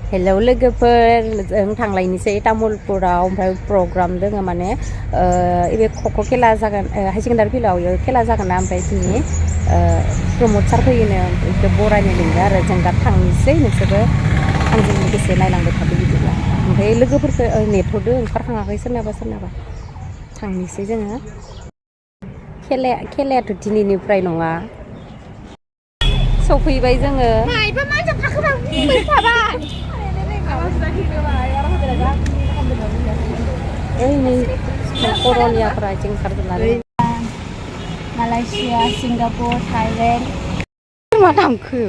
Hello लोगोफोर जों थांलायनोसै तामुलपुराव ओमफ्राय प्रग्राम दोङो माने बे खख' खेला जागोन हाई सेकेन्डारि फिल्डआव खेला जागोन ना ओमफ्राय दिनै प्रमद सार फैयोनो बेखौ बरायनो लिंदों आरो जों दा थांनोसै नोंसोरबो आंजों लोगोसे नायलांबाय थादो बिदिब्ला ओमफ्राय लोगोफोरखौ नेथ'दो ओंखारखाङाखै सोरनाबा थांनोसै जोङो खेलायाथ' दिनैनिफ्राय नङा सफैबाय जोङो कर'नियाफोरा आथिं ओंखारजोबनानै मालयेसिया सिंगापुर थाइलेण्ड मा दामखो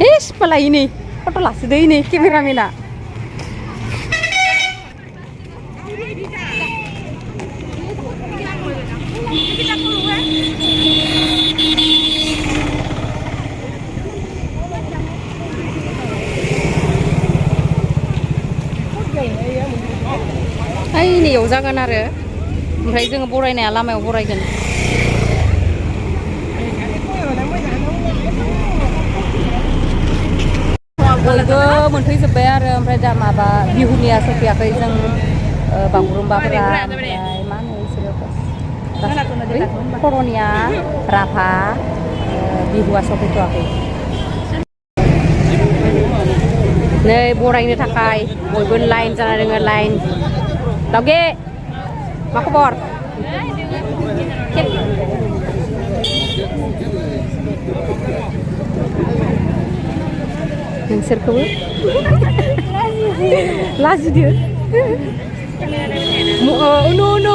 इस मालाय नै फट' लासोदो नै केमेरामेना ओइ नैयाव जागोन आरो ओमफ्राय जोङो बरायनाया लामायाव बरायगोन बयबो मोनफैजोब्बाय आरो ओमफ्राय दा माबा बिहुनिया सफैयाखै जों बागुरुम्बाफोरा ओमफ्राय मा होनो बिसोरो कर'निया राभा बिहुआ सफैथ'वाखै नै बरायनो थाखाय बयबो लाइन जाना दोङो लाइन दावगे मा खबर नोंसोरखौबो लाजिदो उनु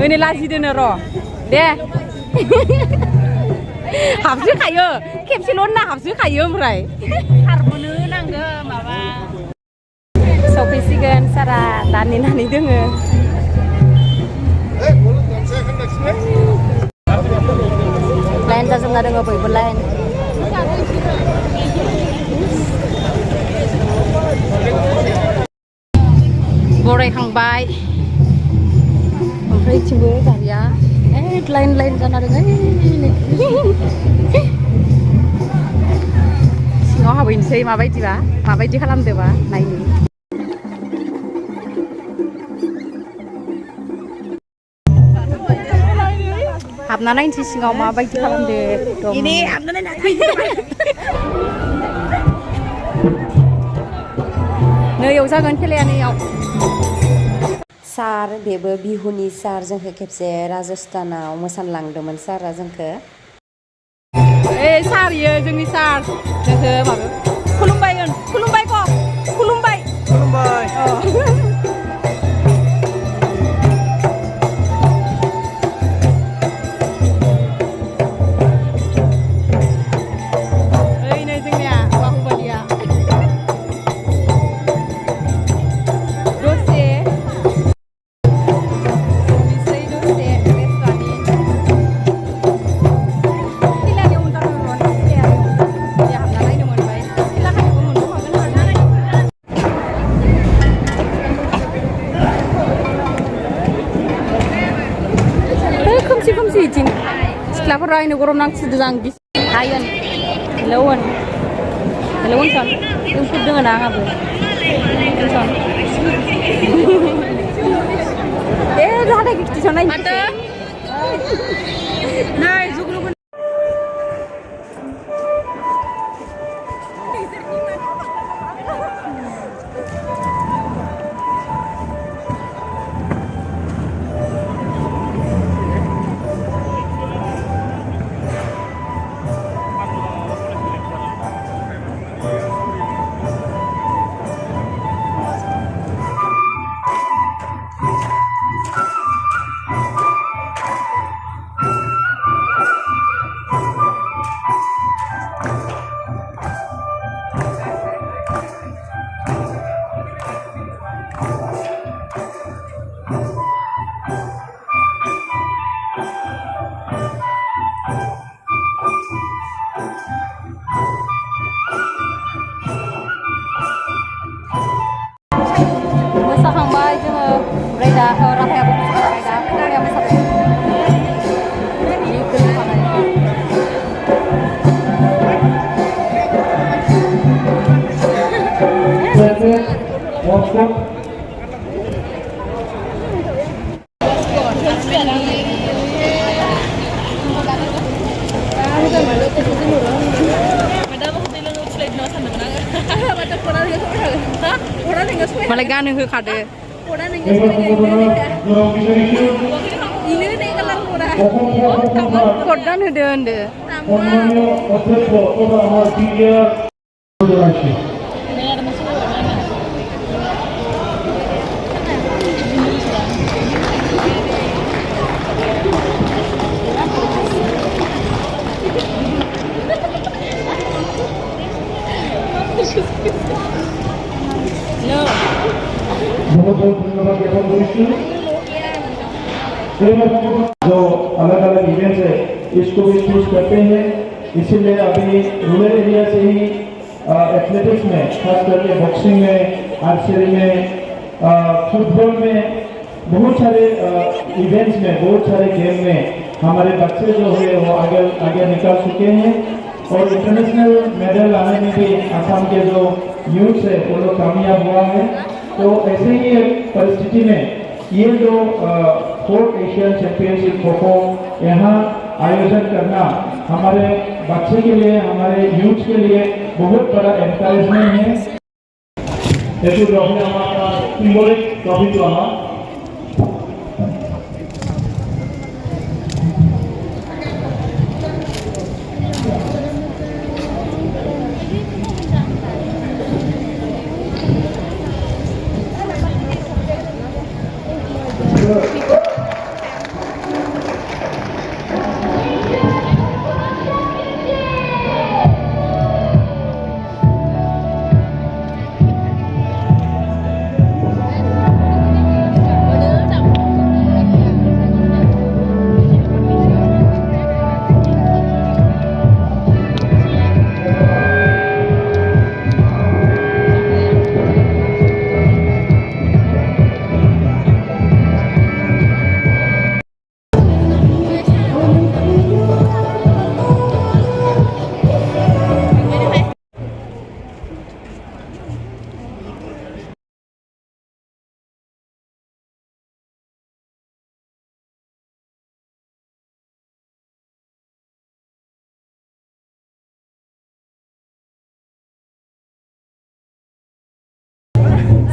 ओनै लाजिदोनो र' दे हाबसोखायो खेबसेल' होनना हाबसोखायो ओमफ्राय खारबोनो नांगौ माबा सफैसिगोन सारा दा नेनानै दोङो लाइन जाजोबना दोङो बयबो लाइन बरायखांबाय ओमफ्राय इथिंबो गारिया लाइन जाना दङ सिङाव हाबहैनोसै माबायदि खालामदोबा नायनो हाबना नायनोसै सिङाव माबायदि खालामदो नैयाव जागोन खेलाया नैयाव सार बेबो बिहुनि सार जोंखौ खेबसे राजस्थानाव मोसानो लांदोंमोन सारा जोंखौ सार इयो जोंनि सार जोंखौ माबा खुलुमबाय खोमसि इथिं सिख्लाफोरा आयनो गरम नांसोदों आं हायन हेलौ सन इउटुब दोङो ना आंहाबो जाहाथे टिसन नायनोसै मालाय गानो होखादो कट गान होदो होनदो जो अलग अलग इवेंट्स है इसको भी चूज करते हैं इसीलिए अभी रूरल एरिया से ही एथलेटिक्स में खास करके बॉक्सिंग में आर्चरी में फुटबॉल में बहुत सारे इवेंट्स में बहुत सारे गेम में हमारे बच्चे जो है वो आगे आगे निकल चुके हैं और इंटरनेशनल मेडल लाने में भी आसाम के जो यूथ है वो लोग कामयाब हुआ है तो ऐसे ही परिस्थिति में ये जो 4th एशियन चैंपियनशिप खो-खो यहाँ आयोजन करना हमारे बच्चे के लिए हमारे यूथ के लिए बहुत बड़ा एनकरेजमेंट है ये ट्रॉफी हमारा सिंबॉलिक ट्रॉफी तो हमारा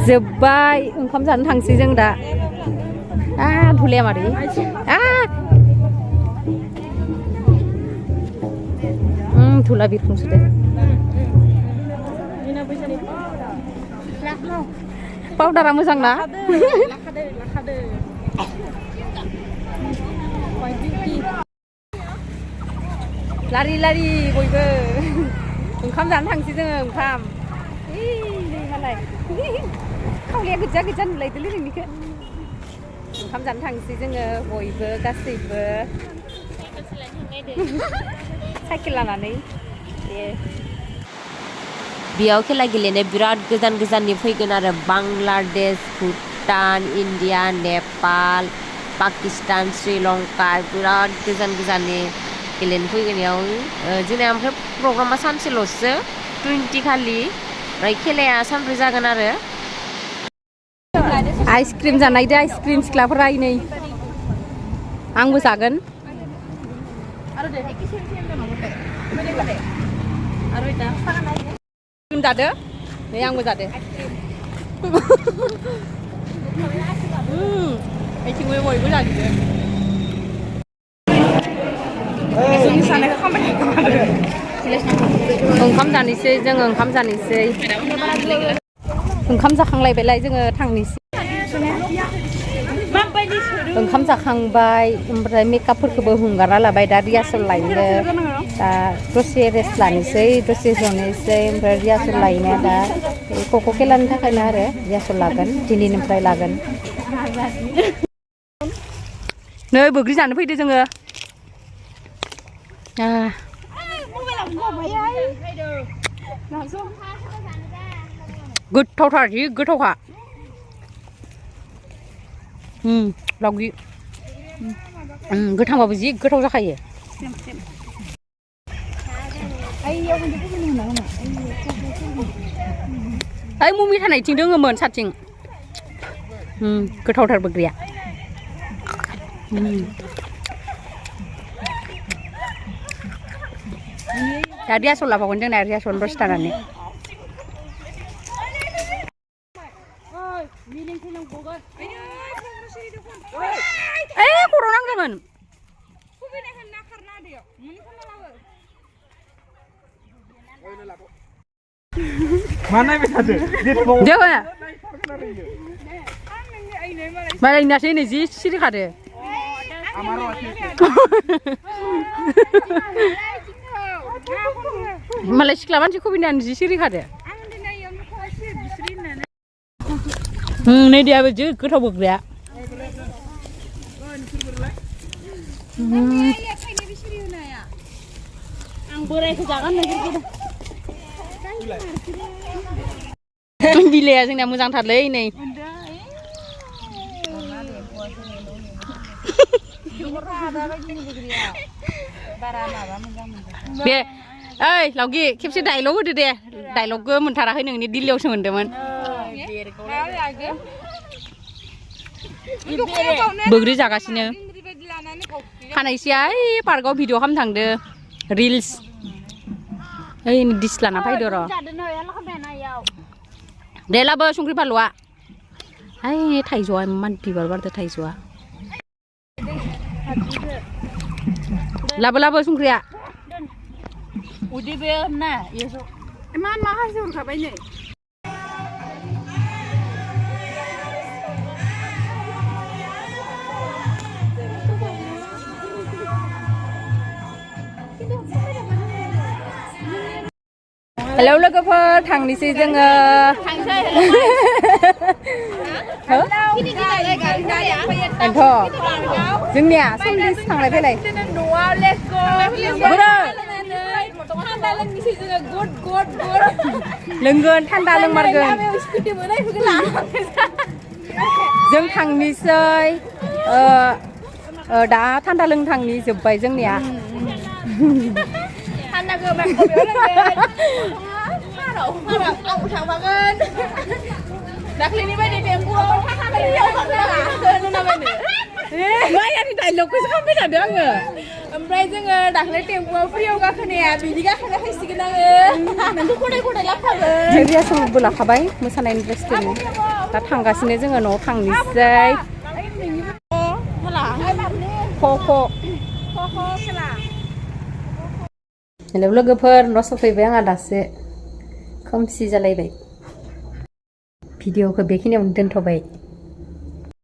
जोब्बाय ओंखाम जानो थांसै जों दा धुलिया मारै धुला बिरखुंसो दे पाउडारा मोजां ना लारि लारि बयबो ओंखाम जानो थांसै जोङो ओंखाम मालाय खावलिया गोजा गोजा नुलायदोलै नोंनिखौ ओंखाम जानो थांसै जोङो बयबो गासैबो साइकेल लानानै बेयाव खेला गेलेनो बिराद गोजान गोजाननि फैगोन आरो बांलादेश भुटान इन्डिया नेपाल पाकिस्तान श्रीलंका बिराद गोजान गोजाननि गेलेनो फैगोन याव जोंना ओमफ्राय प्रग्रामा सानसेल'सो 20 खालि ओमफ्राय खेलाया सानब्रै जागोन आरो आइसक्रिम जानायदो आइसक्रिम सिख्लाफोरा नै आंबो जागोन आइसक्रिम जादो नै आंबो जादो आइथिंबो बयबो जादो ओंखाम जानोसै जोङो ओंखाम जानोसै ओंखाम जाखांलायबायलाय जोङो थांनोसै ओंखाम जाखांबाय ओमफ्राय मेकआपफोरखौबो हुंगारना लाबाय दा रिहार्सेल लायनो दा दसे रेस्ट लानोसै दसे ज'नोसै ओमफ्राय रिहार्सेल लायनाया दा ख'ख' खेलानि थाखायनो आरो रिहार्सेल लागोन दिनैनिफ्राय लागोन नै बोग्रि जानो फैदो जोङो गोथावथार जि गोथावखा लावगि गोथांबाबो जि गोथाव जाखायो ओइ ममि थानायथिं दोङोमोन साथिं गोथावथार बोग्रिया दा रिहार्सेल लाबावगोन जोंना रिहार्सेल दसे थानानै Mana yang bisa tuh? Dia mana? Malah ini nasi ini sih kade. Malah seklaman sih kubindan sih kade. Ini dia baju ketau buk dia. Bilia जोंना मोजांथारलै नै दे ओइ लावगि खेबसे डायलग होदो दे डायलगबो मोनथाराखै नोंनि दिल्लीयावसो मोनदोंमोन बोग्रि जागासिनो खानायसेया ओइ पार्कआव भिडिअ खालामनो थांदो रिल्स ओइ डिस लाना फैदो र' दे लाबो संख्रि फानलुआ ओइ थाइजौआ इमान बिबार बारदो थाइजौआ लाबो संख्रिया उदै बे ना इमान माखासे हरखाबाय नै हेलौ लोगोफोर थांनोसै जोङो एन्थ' जोंनिया सल्लिस थांलाय फैलाय लोंगोन थान्दा लोंमारगोन जों थांनोसै दा थान्दा लोंनो थांनि जोब्बाय जोंनिया थान्दाखौ थांफागोन दाख्लैनि बायदि टेम्पुआव मायानि डायलगखौसो खालामबाय थादों आङो ओमफ्राय जोङो दाख्लै टेम्पुआव फ्रियाव गाखोनाया बिदि गाखोना फैसिगोन आङो नोंखौ खदाय खदाय लाफागोन रियासनबो लाखाबाय मोसानायनि ड्रेसखौ दा थांगासिनो जोङो न'आव थांनोसै हेलौ लोगोफोर न' सफैबाय आंहा दासो खोमसि जालायबाय भिडिअखौ बेखिनियावनो दोनथ'बाय